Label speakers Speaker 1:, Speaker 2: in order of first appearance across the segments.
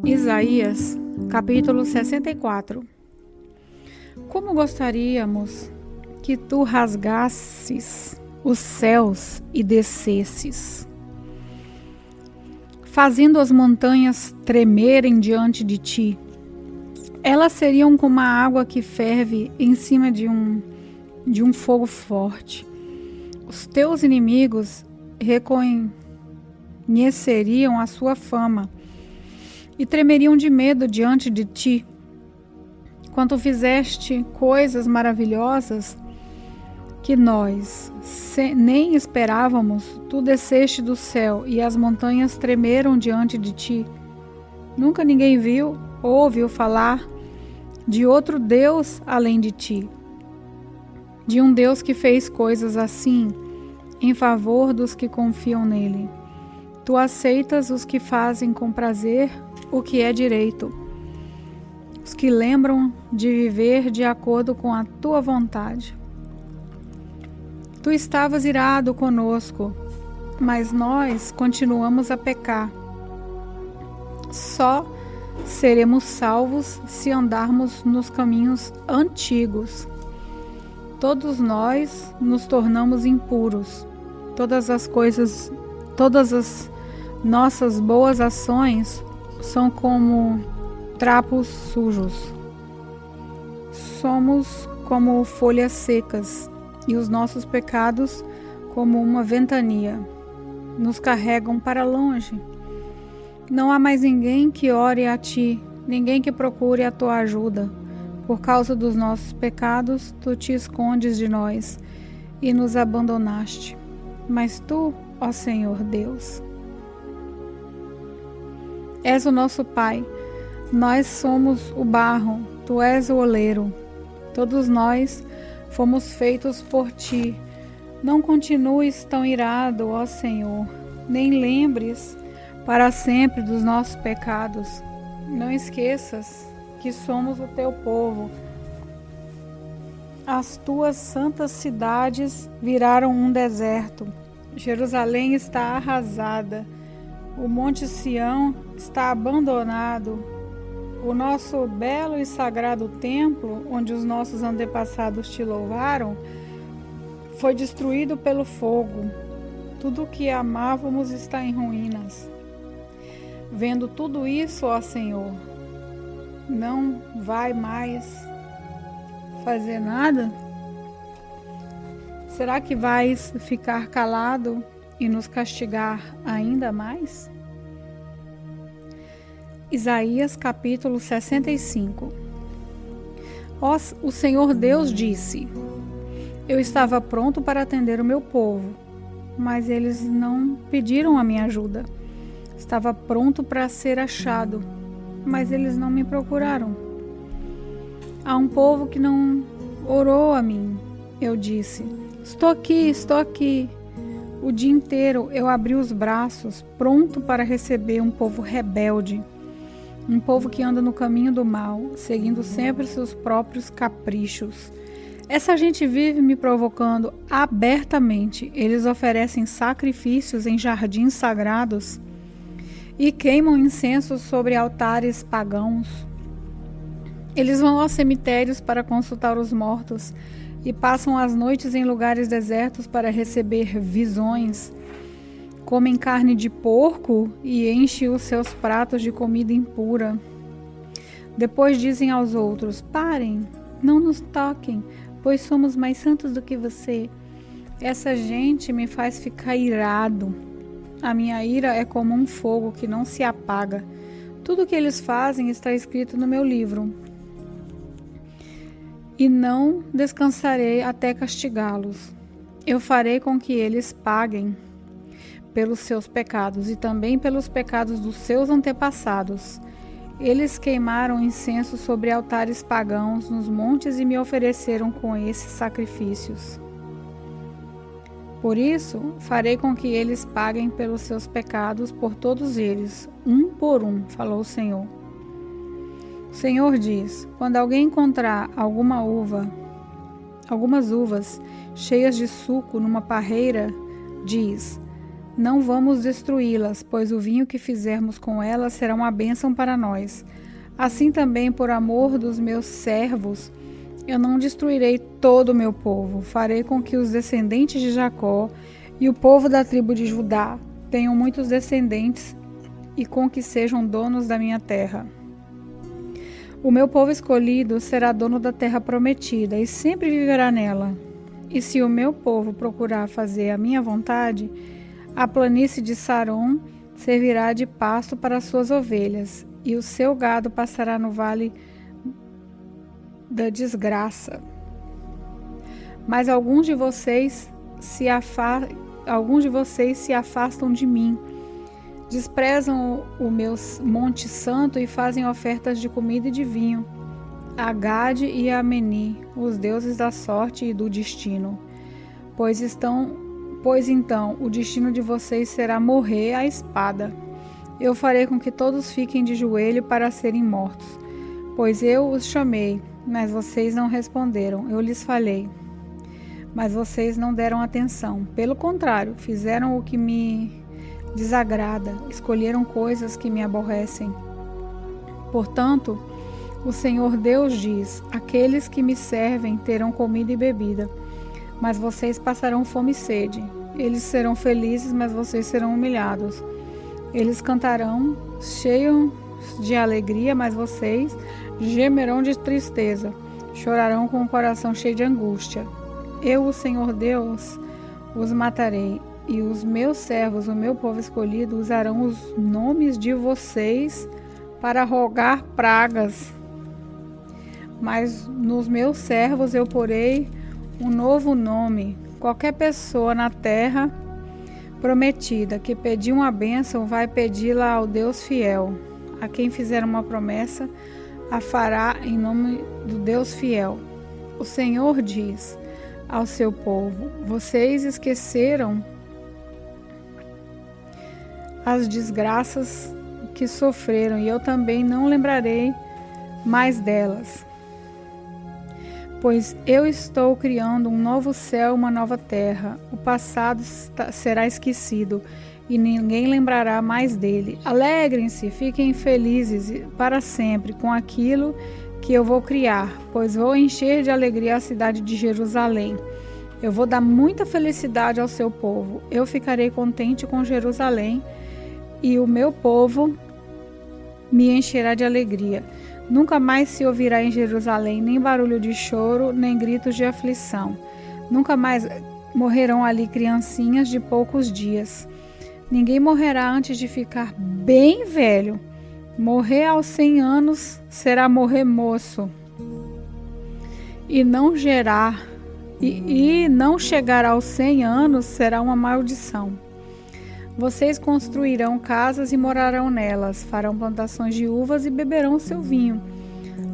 Speaker 1: Isaías, capítulo 64. Como gostaríamos que tu rasgasses os céus e descesses, fazendo as montanhas tremerem diante de ti. Elas seriam como a água que ferve em cima de um fogo forte. Os teus inimigos reconheceriam a sua fama e tremeriam de medo diante de ti. Quando fizeste coisas maravilhosas que nós nem esperávamos, tu desceste do céu e as montanhas tremeram diante de ti. Nunca ninguém viu ou ouviu falar de outro Deus além de ti, de um Deus que fez coisas assim em favor dos que confiam nele. Tu aceitas os que fazem com prazer o que é direito, os que lembram de viver de acordo com a tua vontade. Tu estavas irado conosco, mas nós continuamos a pecar. Só seremos salvos se andarmos nos caminhos antigos. Todos nós nos tornamos impuros. Todas as nossas boas ações são como trapos sujos. Somos como folhas secas, e os nossos pecados, como uma ventania, nos carregam para longe. Não há mais ninguém que ore a ti, ninguém que procure a tua ajuda. Por causa dos nossos pecados, tu te escondes de nós e nos abandonaste. Mas tu, ó Senhor Deus, és o nosso Pai. Nós somos o barro, tu és o oleiro. Todos nós fomos feitos por ti. Não continues tão irado, ó Senhor, nem lembres para sempre dos nossos pecados. Não esqueças que somos o teu povo. As tuas santas cidades viraram um deserto. Jerusalém está arrasada. O Monte Sião está abandonado. O nosso belo e sagrado templo, onde os nossos antepassados te louvaram, foi destruído pelo fogo. Tudo o que amávamos está em ruínas. Vendo tudo isso, ó Senhor, não vai mais fazer nada? Será que vais ficar calado e nos castigar ainda mais? Isaías capítulo 65. O Senhor Deus disse: Eu estava pronto para atender o meu povo, mas eles não pediram a minha ajuda. Estava pronto para ser achado, mas eles não me procuraram. Há um povo que não orou a mim. Eu disse: Estou aqui. O dia inteiro eu abri os braços, pronto para receber um povo rebelde. Um povo que anda no caminho do mal, seguindo sempre seus próprios caprichos. Essa gente vive me provocando abertamente. Eles oferecem sacrifícios em jardins sagrados e queimam incensos sobre altares pagãos. Eles vão aos cemitérios para consultar os mortos e passam as noites em lugares desertos para receber visões. Comem carne de porco e enchem os seus pratos de comida impura. Depois dizem aos outros: Parem, não nos toquem, pois somos mais santos do que você. Essa gente me faz ficar irado. A minha ira é como um fogo que não se apaga. Tudo o que eles fazem está escrito no meu livro. E não descansarei até castigá-los. Eu farei com que eles paguem pelos seus pecados e também pelos pecados dos seus antepassados. Eles queimaram incenso sobre altares pagãos nos montes e me ofereceram com esses sacrifícios. Por isso, farei com que eles paguem pelos seus pecados por todos eles, um por um, falou o Senhor. O Senhor diz: quando alguém encontrar algumas uvas cheias de suco numa parreira, diz: não vamos destruí-las, pois o vinho que fizermos com elas será uma bênção para nós. Assim também, por amor dos meus servos, eu não destruirei todo o meu povo. Farei com que os descendentes de Jacó e o povo da tribo de Judá tenham muitos descendentes e com que sejam donos da minha terra. O meu povo escolhido será dono da terra prometida e sempre viverá nela. E se o meu povo procurar fazer a minha vontade, a planície de Saron servirá de pasto para suas ovelhas, e o seu gado passará no vale da desgraça. Mas alguns de vocês se afastam de mim, desprezam o meu monte santo e fazem ofertas de comida e de vinho a Gade e a Meni, os deuses da sorte e do destino. Pois então o destino de vocês será morrer à espada. Eu farei com que todos fiquem de joelho para serem mortos. Pois eu os chamei, mas vocês não responderam. Eu lhes falei, mas vocês não deram atenção. Pelo contrário, fizeram o que me desagrada, escolheram coisas que me aborrecem. Portanto, o Senhor Deus diz: aqueles que me servem terão comida e bebida, mas vocês passarão fome e sede. Eles serão felizes, mas vocês serão humilhados. Eles cantarão cheios de alegria, mas vocês gemerão de tristeza, chorarão com o coração cheio de angústia. Eu, o Senhor Deus, os matarei, e os meus servos, o meu povo escolhido, usarão os nomes de vocês para rogar pragas. Mas nos meus servos eu porei um novo nome. Qualquer pessoa na terra prometida que pedir uma bênção vai pedi-la ao Deus fiel. A quem fizer uma promessa, a fará em nome do Deus fiel. O Senhor diz ao seu povo: vocês esqueceram as desgraças que sofreram, e eu também não lembrarei mais delas. Pois eu estou criando um novo céu e uma nova terra. O passado será esquecido e ninguém lembrará mais dele. Alegrem-se, fiquem felizes para sempre com aquilo que eu vou criar, pois vou encher de alegria a cidade de Jerusalém. Eu vou dar muita felicidade ao seu povo. Eu ficarei contente com Jerusalém e o meu povo me encherá de alegria. Nunca mais se ouvirá em Jerusalém nem barulho de choro, nem gritos de aflição. Nunca mais morrerão ali criancinhas de poucos dias. Ninguém morrerá antes de ficar bem velho. Morrer aos 100 anos será morrer moço. E não chegar aos 100 anos será uma maldição. Vocês construirão casas e morarão nelas, farão plantações de uvas e beberão seu vinho.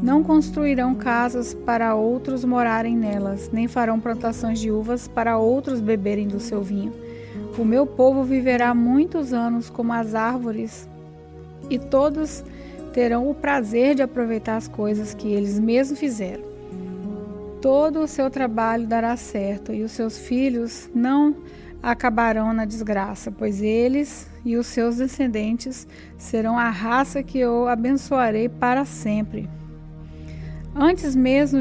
Speaker 1: Não construirão casas para outros morarem nelas, nem farão plantações de uvas para outros beberem do seu vinho. O meu povo viverá muitos anos como as árvores, e todos terão o prazer de aproveitar as coisas que eles mesmos fizeram. Todo o seu trabalho dará certo, e os seus filhos não acabarão na desgraça, pois eles e os seus descendentes serão a raça que eu abençoarei para sempre. Antes mesmo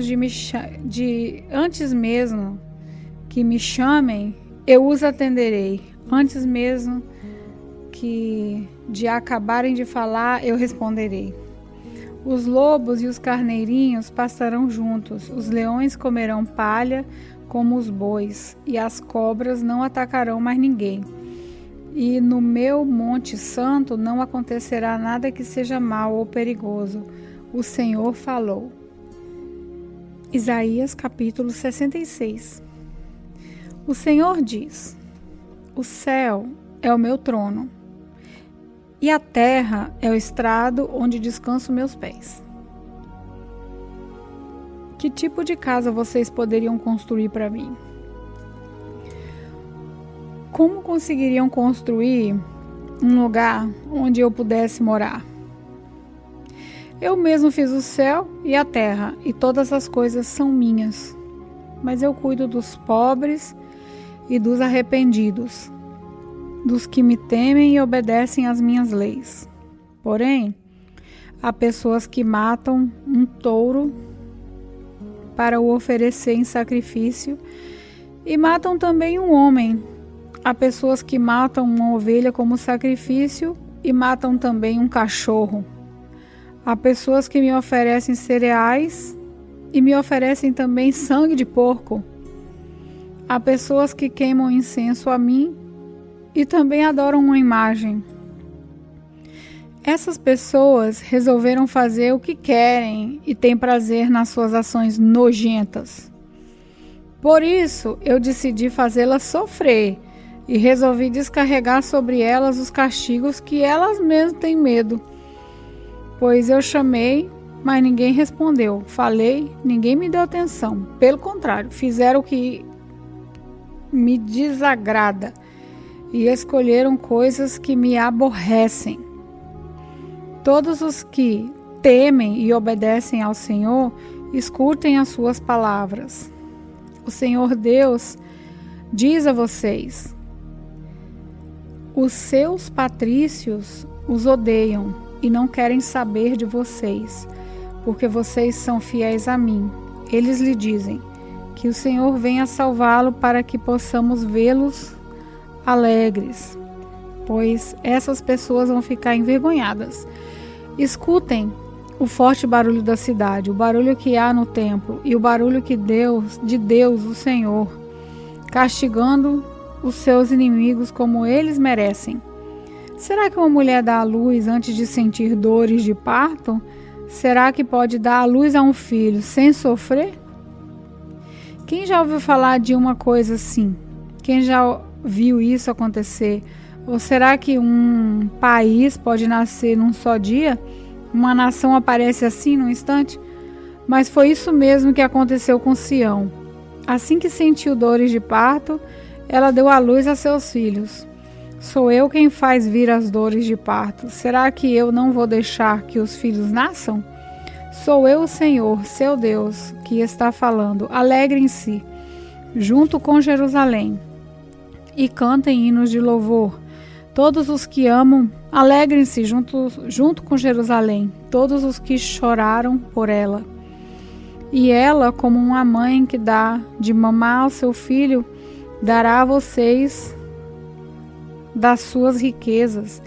Speaker 1: que me chamem, eu os atenderei. Antes mesmo que de acabarem de falar, eu responderei. Os lobos e os carneirinhos pastarão juntos, os leões comerão palha como os bois, e as cobras não atacarão mais ninguém. E no meu monte santo não acontecerá nada que seja mau ou perigoso. O Senhor falou. Isaías capítulo 66. O Senhor diz: o céu é o meu trono, e a terra é o estrado onde descanso meus pés. Que tipo de casa vocês poderiam construir para mim? Como conseguiriam construir um lugar onde eu pudesse morar? Eu mesmo fiz o céu e a terra, e todas as coisas são minhas. Mas eu cuido dos pobres e dos arrependidos. dos que me temem e obedecem às minhas leis. Porém, há pessoas que matam um touro para o oferecer em sacrifício e matam também um homem. Há pessoas que matam uma ovelha como sacrifício e matam também um cachorro. Há pessoas que me oferecem cereais e me oferecem também sangue de porco. Há pessoas que queimam incenso a mim e também adoram uma imagem. Essas pessoas resolveram fazer o que querem e têm prazer nas suas ações nojentas. Por isso, eu decidi fazê-las sofrer e resolvi descarregar sobre elas os castigos que elas mesmas têm medo. Pois eu chamei, mas ninguém respondeu. Falei, ninguém me deu atenção. Pelo contrário, fizeram o que me desagrada e escolheram coisas que me aborrecem. Todos os que temem e obedecem ao Senhor, escutem as suas palavras. O Senhor Deus diz a vocês: os seus patrícios os odeiam e não querem saber de vocês, porque vocês são fiéis a mim. Eles lhe dizem que o Senhor venha salvá-lo para que possamos vê-los alegres, pois essas pessoas vão ficar envergonhadas. Escutem o forte barulho da cidade, o barulho que há no templo e o barulho de Deus, o Senhor, castigando os seus inimigos como eles merecem. Será que uma mulher dá à luz antes de sentir dores de parto? Será que pode dar à luz a um filho sem sofrer? Quem já ouviu falar de uma coisa assim? Quem já viu isso acontecer? Ou será que um país pode nascer num só dia? Uma nação aparece assim num instante? Mas foi isso mesmo que aconteceu com Sião. Assim que sentiu dores de parto, ela deu à luz a seus filhos. Sou eu quem faz vir as dores de parto. Será que eu não vou deixar que os filhos nasçam? Sou eu, o Senhor, seu Deus, que está falando. Alegrem-se junto com Jerusalém e cantem hinos de louvor. Todos os que amam, alegrem-se junto com Jerusalém, todos os que choraram por ela. E ela, como uma mãe que dá de mamar ao seu filho, dará a vocês das suas riquezas,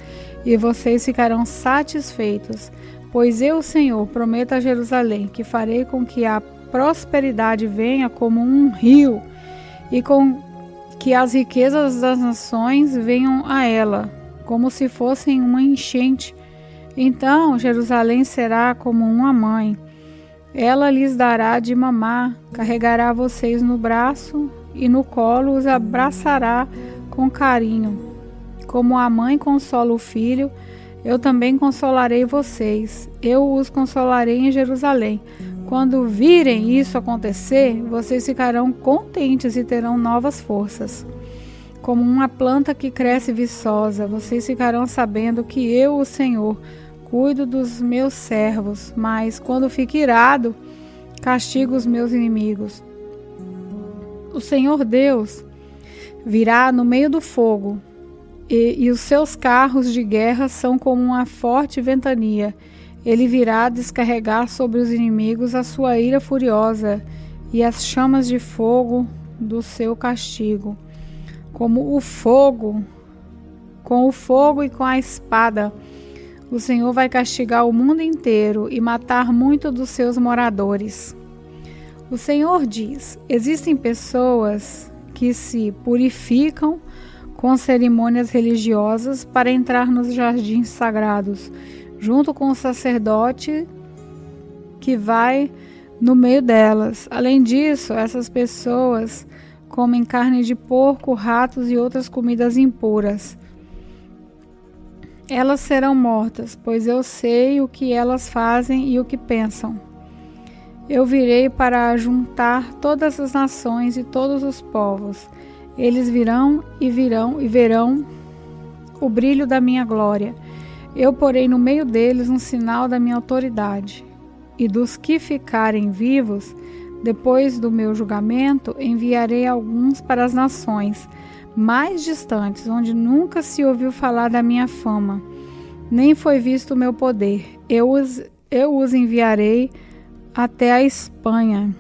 Speaker 1: e vocês ficarão satisfeitos. Pois eu, Senhor, prometo a Jerusalém que farei com que a prosperidade venha como um rio, e com que as riquezas das nações venham a ela, como se fossem uma enchente. Então Jerusalém será como uma mãe. Ela lhes dará de mamar, carregará vocês no braço e no colo os abraçará com carinho. Como a mãe consola o filho, eu também consolarei vocês. Eu os consolarei em Jerusalém. Quando virem isso acontecer, vocês ficarão contentes e terão novas forças. Como uma planta que cresce viçosa, vocês ficarão sabendo que eu, o Senhor, cuido dos meus servos, mas quando fico irado, castigo os meus inimigos. O Senhor Deus virá no meio do fogo, e os seus carros de guerra são como uma forte ventania. Ele virá descarregar sobre os inimigos a sua ira furiosa e as chamas de fogo do seu castigo. Com o fogo e com a espada, o Senhor vai castigar o mundo inteiro e matar muitos dos seus moradores. O Senhor diz: existem pessoas que se purificam com cerimônias religiosas para entrar nos jardins sagrados, junto com o sacerdote que vai no meio delas. Além disso, essas pessoas comem carne de porco, ratos e outras comidas impuras. Elas serão mortas, pois eu sei o que elas fazem e o que pensam. Eu virei para juntar todas as nações e todos os povos. Eles virão e verão o brilho da minha glória. Eu porei no meio deles um sinal da minha autoridade. E dos que ficarem vivos, depois do meu julgamento, enviarei alguns para as nações, mais distantes, onde nunca se ouviu falar da minha fama, nem foi visto o meu poder. Eu os enviarei até a Espanha,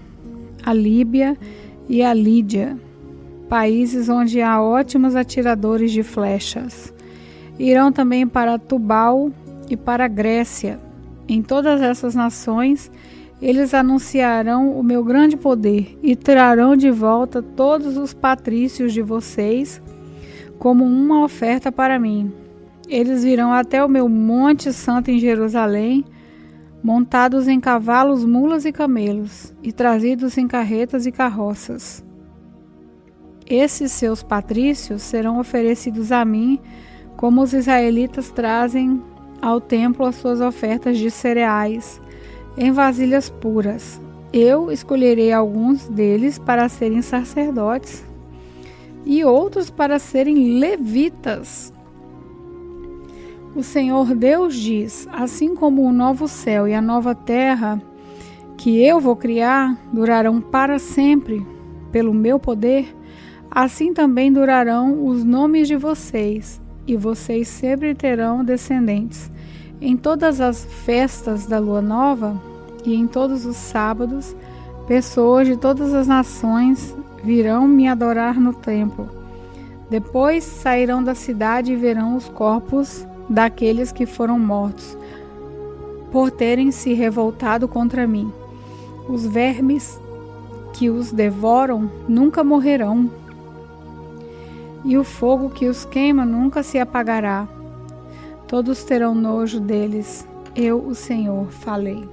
Speaker 1: a Líbia e a Lídia, países onde há ótimos atiradores de flechas. Irão também para Tubal e para a Grécia. Em todas essas nações, eles anunciarão o meu grande poder e trarão de volta todos os patrícios de vocês como uma oferta para mim. Eles virão até o meu monte santo em Jerusalém, montados em cavalos, mulas e camelos, e trazidos em carretas e carroças. Esses seus patrícios serão oferecidos a mim, como os israelitas trazem ao templo as suas ofertas de cereais, em vasilhas puras. Eu escolherei alguns deles para serem sacerdotes e outros para serem levitas. O Senhor Deus diz: assim como o novo céu e a nova terra que eu vou criar durarão para sempre pelo meu poder, assim também durarão os nomes de vocês, e vocês sempre terão descendentes. Em todas as festas da lua nova e em todos os sábados, pessoas de todas as nações virão me adorar no templo. Depois sairão da cidade e verão os corpos daqueles que foram mortos, por terem se revoltado contra mim. Os vermes que os devoram nunca morrerão, e o fogo que os queima nunca se apagará. Todos terão nojo deles. Eu, o Senhor, falei.